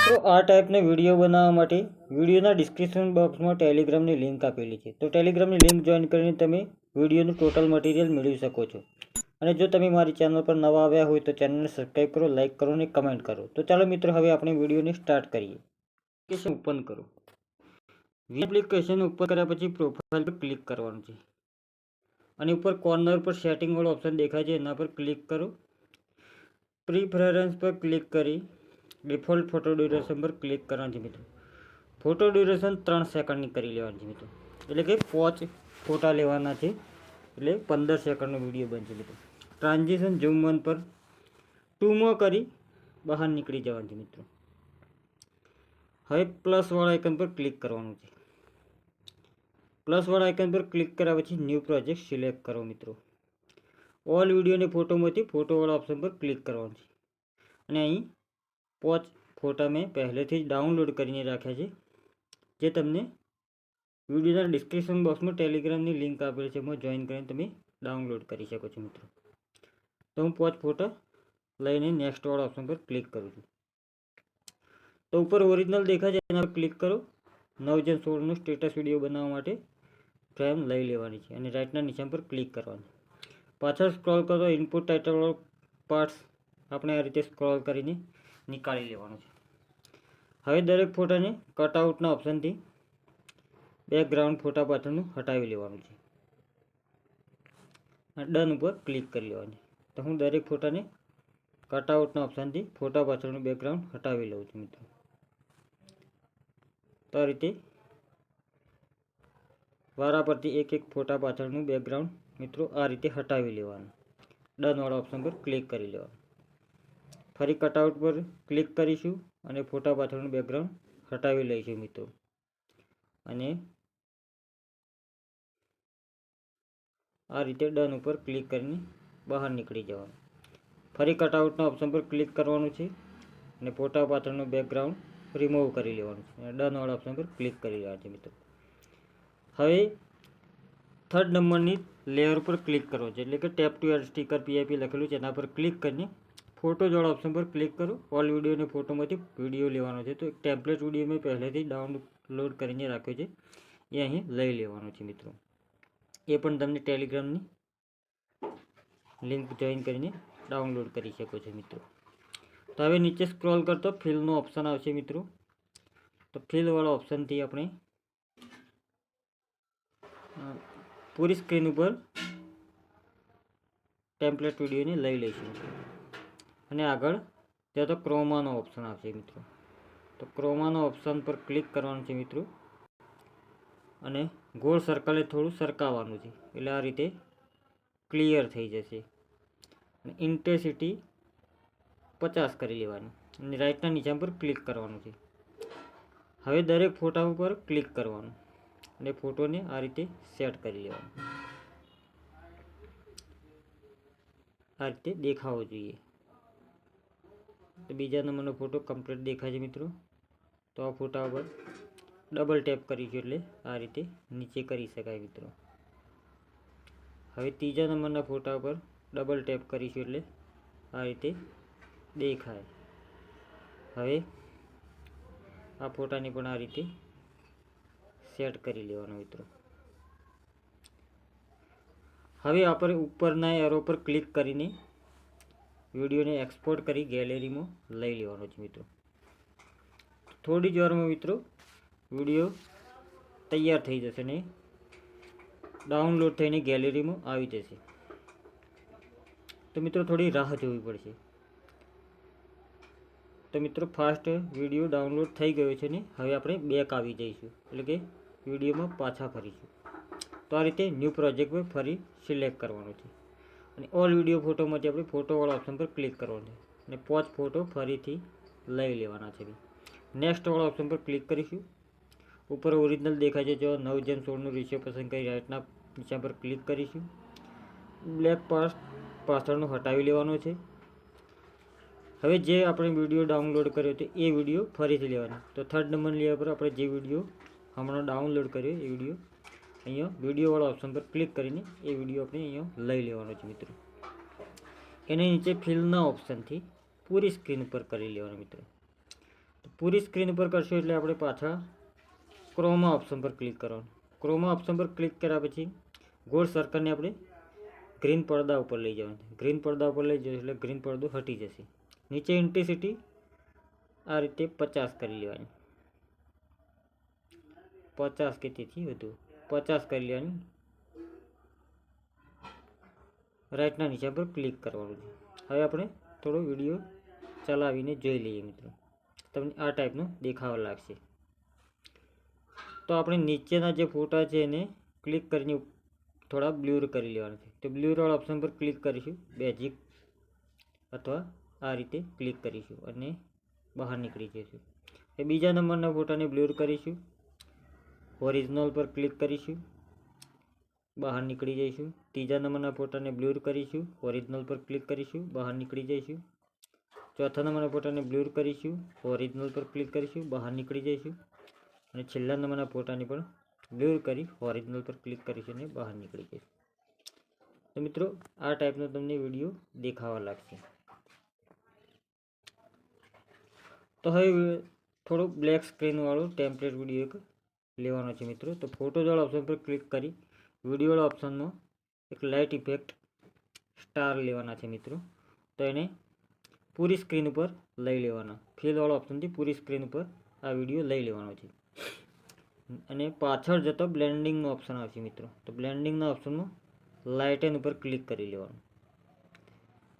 તો આ ટાઈપના વિડીયો બનાવવા માટે વિડીયોના ડિસ્ક્રિપ્શન બોક્સમાં ટેલિગ્રામની લિંક આપેલી છે. તો ટેલિગ્રામની લિંક જોઈન કરીને તમે વિડીયોનું ટોટલ મટીરિયલ મેળવી શકો છો. અને જો તમે મારી ચેનલ પર નવા આવ્યા હોય તો ચેનલને સબસ્ક્રાઈબ કરો, લાઇક કરો અને કમેન્ટ કરો. તો ચાલો મિત્રો, હવે આપણે વિડીયોને સ્ટાર્ટ કરીએ. એપ્લિકેશન ઓપન કરો. એપ્લિકેશન ઓપન કર્યા પછી પ્રોફાઇલ પર ક્લિક કરવાનું છે અને ઉપર કોર્નર પર સેટિંગ વાળો ઓપ્શન દેખાય છે, એના પર ક્લિક કરો. પ્રીફરન્સ પર ક્લિક કરી ડિફોલ્ટ ફોટો ડ્યુરેશન પર ક્લિક કરવાનું છે મિત્રો. ફોટો ડ્યુરેશન 3 સેકન્ડની કરી લેવાની છે મિત્રો, એટલે કે 5 ફોટા લેવાના છે, એટલે 15 સેકન્ડનો વિડીયો બનશે મિત્રો. ટ્રાન્ઝિશન ઝૂમ 1 પર 2 કરી બહાર નીકળી જવાનું છે મિત્રો. હવે પ્લસ વાળા આઇકન પર ક્લિક કરવાનું છે. પ્લસ વાળા આઇકન પર ક્લિક કર્યા પછી ન્યૂ પ્રોજેક્ટ સિલેક્ટ કરો મિત્રો. ઓલ વિડીયો અને ફોટોમાંથી ફોટોવાળા ઓપ્શન પર ક્લિક કરવાનું છે અને અહીં 5 ફોટા મેં પહેલેથી જ ડાઉનલોડ કરીને રાખ્યા છે, જે તમને વિડીયોના ડિસ્ક્રિપ્શન બોક્સમાં ટેલિગ્રામની લિંક આપેલી છે, એમાં જોઈન કરીને તમે ડાઉનલોડ કરી શકો છો મિત્રો. તો હું 5 ફોટા લઈને નેક્સ્ટ વાળા ઓપ્શન પર ક્લિક કરું છું. તો ઉપર ઓરિજિનલ દેખાય છે, એના પર ક્લિક કરો. 9/16નો સ્ટેટસ વિડીયો બનાવવા માટે ફ્રેમ લઈ લેવાની છે અને રાઇટના નિશાન પર ક્લિક કરવાનું. પાછળ સ્ક્રોલ કરો. ઇનપુટ ટાઇટલવાળો પાર્ટ્સ આપણે આ રીતે સ્ક્રોલ કરીને નીકાળી લેવાનું છે. હવે દરેક ફોટાને કટઆઉટના ઓપ્શનથી બેકગ્રાઉન્ડ ફોટા પાછળનું હટાવી લેવાનું છે. ડન ઉપર ક્લિક કરી લેવાની. તો હું દરેક ફોટાને કટઆઉટના ઓપ્શનથી ફોટા પાછળનું બેકગ્રાઉન્ડ હટાવી લઉં છું મિત્રો. તો આ રીતે વારા પરથી એક ફોટા પાછળનું બેકગ્રાઉન્ડ મિત્રો આ રીતે હટાવી લેવાનું. ડન વાળા ઓપ્શન પર ક્લિક કરી લેવાનું. ફરી કટઆઉટ પર ક્લિક કરીશું અને ફોટા પાછળનું બેકગ્રાઉન્ડ હટાવી લઈશું મિત્રો. અને આ રીતે ડન ઉપર ક્લિક કરીને બહાર નીકળી જવાનું. ફરી કટઆઉટના ઓપ્શન પર ક્લિક કરવાનું છે અને ફોટા પાછળનું બેકગ્રાઉન્ડ રિમૂવ કરી લેવાનું છે અને ડન વાળા ઓપ્શન પર ક્લિક કરી લેવાનું છે મિત્રો. હવે 3rd નંબરની લેયર પર ક્લિક કરો છે, એટલે કે ટેપ ટુ એડ સ્ટીકર પીઆઈપી લખેલું છે, એના પર ક્લિક કરીને ફોટોઝ વાળા ઓપ્શન પર ક્લિક કરો. ઓલ વિડીયો અને ફોટોમાંથી વિડીયો લેવાનો છે. તો એક ટેમ્પલેટ વિડીયો મેં પહેલેથી ડાઉનલોડ કરીને રાખ્યો છે, એ અહીં લઈ લેવાનો છે મિત્રો. એ પણ તમને ટેલિગ્રામની લિંક જોઈન કરીને ડાઉનલોડ કરી શકો છો મિત્રો. તો હવે નીચે સ્ક્રોલ કરતો ફિલનો ઓપ્શન આવશે મિત્રો. તો ફિલવાળા ઓપ્શનથી આપણે પૂરી સ્ક્રીન ઉપર ટેમ્પલેટ વિડીયોને લઈ લઈશું અને આગળ ત્યાં તો ક્રોમાનો ઓપ્શન આવશે મિત્રો. તો ક્રોમાનો ઓપ્શન પર ક્લિક કરવાનું છે મિત્રો અને ગોળ સર્કલે થોડું સરકાવવાનું છે, એટલે આ રીતે ક્લિયર થઈ જશે. અને ઇન્ટેન્સિટી 50 કરી લેવાની અને રાઇટના નિશાન પર ક્લિક કરવાનું છે. હવે દરેક ફોટા ઉપર ક્લિક કરવાનું અને ફોટોને આ રીતે સેટ કરી લેવાનું. આ રીતે દેખાવો જોઈએ. તો બીજા નંબરનો ફોટો કમ્પ્લીટ દેખાય છે મિત્રો. તો આ ફોટા ઉપર ડબલ ટેપ કરીશું એટલે આ રીતે નીચે કરી શકાય મિત્રો. હવે ત્રીજા નંબરના ફોટા ઉપર ડબલ ટેપ કરીશું એટલે આ રીતે દેખાય. હવે આ ફોટાને પણ આ રીતે સેટ કરી લેવાનો મિત્રો. હવે આપણે ઉપરના એરો પર ક્લિક કરીને વિડીયોને એક્સપોર્ટ કરી ગેલેરીમાં લઈ લેવાનો છે મિત્રો. થોડી જ વારમાં મિત્રો વિડીયો તૈયાર થઈ જશે ને ડાઉનલોડ થઈને ગેલેરીમાં આવી જશે. તો મિત્રો થોડી રાહ જોવી પડશે. તો મિત્રો ફાસ્ટ વિડીયો ડાઉનલોડ થઈ ગયો છે ને હવે આપણે બેક આવી જઈશું, એટલે કે વિડીયોમાં પાછા ફરીશું. તો આ રીતે ન્યૂ પ્રોજેક્ટ પર ફરી સિલેક્ટ કરવાનું છે અને ઓલ વિડીયો ફોટોમાંથી આપણે ફોટોવાળા ઓપ્શન પર ક્લિક કરવાનું છે અને 5 ફોટો ફરીથી લઈ લેવાના છે. નેક્સ્ટ વાળા ઓપ્શન પર ક્લિક કરીશું. ઉપર ઓરિજિનલ દેખાય છે, જો 9/16નું રેશિયો પસંદ કરી રાઇટના નિશાન પર ક્લિક કરીશું. બ્લેક પાછળનું હટાવી લેવાનો છે. હવે જે આપણે વિડીયો ડાઉનલોડ કર્યો હતો એ વિડીયો ફરીથી લેવાનો. તો 3rd નંબરની લેયર પર આપણે જે વિડીયો હમણાં ડાઉનલોડ કર્યો એ વિડીયો અહીંયા વિડીયોવાળા ઓપ્શન પર ક્લિક કરીને એ વિડીયો આપણે અહીંયા લઈ લેવાનો છે મિત્રો. એને નીચે ફિલના ઓપ્શનથી પૂરી સ્ક્રીન પર કરી લેવાનો મિત્રો. પૂરી સ્ક્રીન ઉપર કરશું એટલે આપણે પાછા ક્રોમા ઓપ્શન પર ક્લિક કરવાનું. ક્રોમા ઓપ્શન પર ક્લિક કર્યા પછી ગોળ સર્કલને આપણે ગ્રીન પડદા ઉપર લઈ જવાનું. ગ્રીન પડદા ઉપર લઈ જઈએ એટલે ગ્રીન પડદો હટી જશે. નીચે ઇન્ટેન્સિટી આ રીતે 50 કરી લેવાની, 50 કે તેથી વધુ 50 કરી લેવાની. રાઇટના નીચે પર ક્લિક કરવાનું છે. હવે આપણે થોડો વિડીયો ચલાવીને જોઈ લઈએ મિત્રો. તમને આ ટાઈપનો દેખાવા લાગશે. તો આપણે નીચેના જે ફોટા છે એને ક્લિક કરીને થોડા બ્લર કરી લેવાના છે. તો બ્લરવાળા ઓપ્શન પર ક્લિક કરીશું, બેઝિક અથવા આ રીતે ક્લિક કરીશું અને બહાર નીકળી જઈશું. એ બીજા નંબરના ફોટાને બ્લર કરીશું, ઓરિજિનલ પર ક્લિક કરીશું, બહાર નીકળી જઈશું. ત્રીજા નંબરના ફોટાને બ્લર કરીશું, ઓરિજિનલ પર ક્લિક કરીશું, બહાર નીકળી જઈશું. ચોથા નંબરના ફોટાને બ્લર કરીશું, ઓરિજિનલ પર ક્લિક કરીશું, બહાર નીકળી જઈશું. અને છેલ્લા નંબરના ફોટાને પણ બ્લર કરી ઓરિજિનલ પર ક્લિક કરીશું અને બહાર નીકળી જઈશું. તો મિત્રો આ ટાઈપનો તમને વિડીયો દેખાવા લાગશે. તો હવે થોડો બ્લેક સ્ક્રીનવાળો ટેમ્પલેટ વિડીયો એક લેવાનો છે મિત્રો. તો ફોટોવાળા ઓપ્શન પર ક્લિક કરી વિડીયોવાળા ઓપ્શનમાં એક લાઇટ ઇફેક્ટ સ્ટાર લેવાના છે મિત્રો. તો એને પૂરી સ્ક્રીન ઉપર લઈ લેવાના. ફિલવાળા ઓપ્શનથી પૂરી સ્ક્રીન ઉપર આ વિડીયો લઈ લેવાનો છે. અને પાછળ જતો બ્લેન્ડિંગનો ઓપ્શન આવશે મિત્રો. તો બ્લેન્ડિંગના ઓપ્શનમાં લાઇટન ઉપર ક્લિક કરી લેવાનું.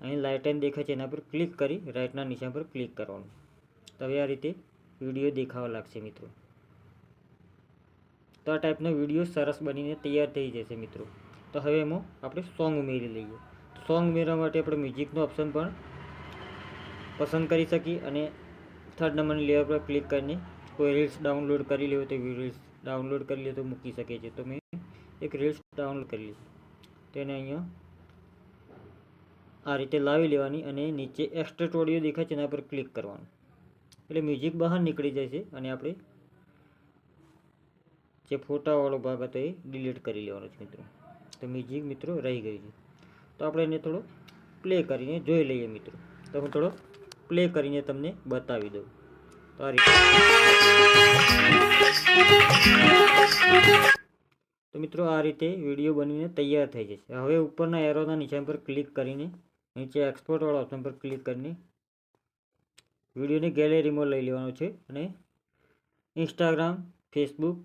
અહીં લાઇટન દેખાય છે એના પર ક્લિક કરી રાઇટના નિશાન પર ક્લિક કરવાનું. તો હવે આ રીતે વિડીયો દેખાવા લાગશે મિત્રો. તો આ ટાઈપનો વિડીયો સરસ બનીને તૈયાર થઈ જશે મિત્રો. તો હવે એમાં આપણે સોંગ ઉમેરી લઈએ. સોંગ ઉમેરવા માટે આપણે મ્યુઝિકનો ઓપ્શન પણ પસંદ કરી શકીએ અને થર્ડ નંબરની લેયર પર ક્લિક કરીને કોઈ રીલ્સ ડાઉનલોડ કરી લેવો તો રીલ્સ ડાઉનલોડ કરી લે તો મૂકી શકે છે. તો મેં એક રીલ્સ ડાઉનલોડ કરી લીધી. તો એને અહીંયા આ રીતે લાવી લેવાની અને નીચે એક્સટ્રેક્ટ ઓડિયો દેખાય છે એના પર ક્લિક કરવાનું. એટલે મ્યુઝિક બહાર નીકળી જાય છે અને આપણે જે ફોટાવાળો ભાગ હતો એ ડિલીટ કરી લેવાનો છે મિત્રો. તો મ્યુઝિક મિત્રો રહી ગયું છે. તો આપણે એને થોડો પ્લે કરીને જોઈ લઈએ મિત્રો. તો હું થોડો પ્લે કરીને તમને બતાવી દઉં. તો આ રીતે તો મિત્રો આ રીતે વિડીયો બનીને તૈયાર થઈ જશે. હવે ઉપરના એરોના નિશાન પર ક્લિક કરીને નીચે એક્સપોર્ટવાળા ઓપ્શન પર ક્લિક કરીને વિડીયોને ગેલેરીમાં લઈ લેવાનો છે અને ઇન્સ્ટાગ્રામ, ફેસબુક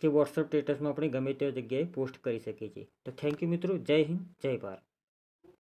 કે વોટ્સઅપ સ્ટેટસમાં આપણે ગમે તે જગ્યાએ પોસ્ટ કરી શકીએ છીએ. તો થેન્ક યુ મિત્રો. જય હિન્દ, જય ભારત.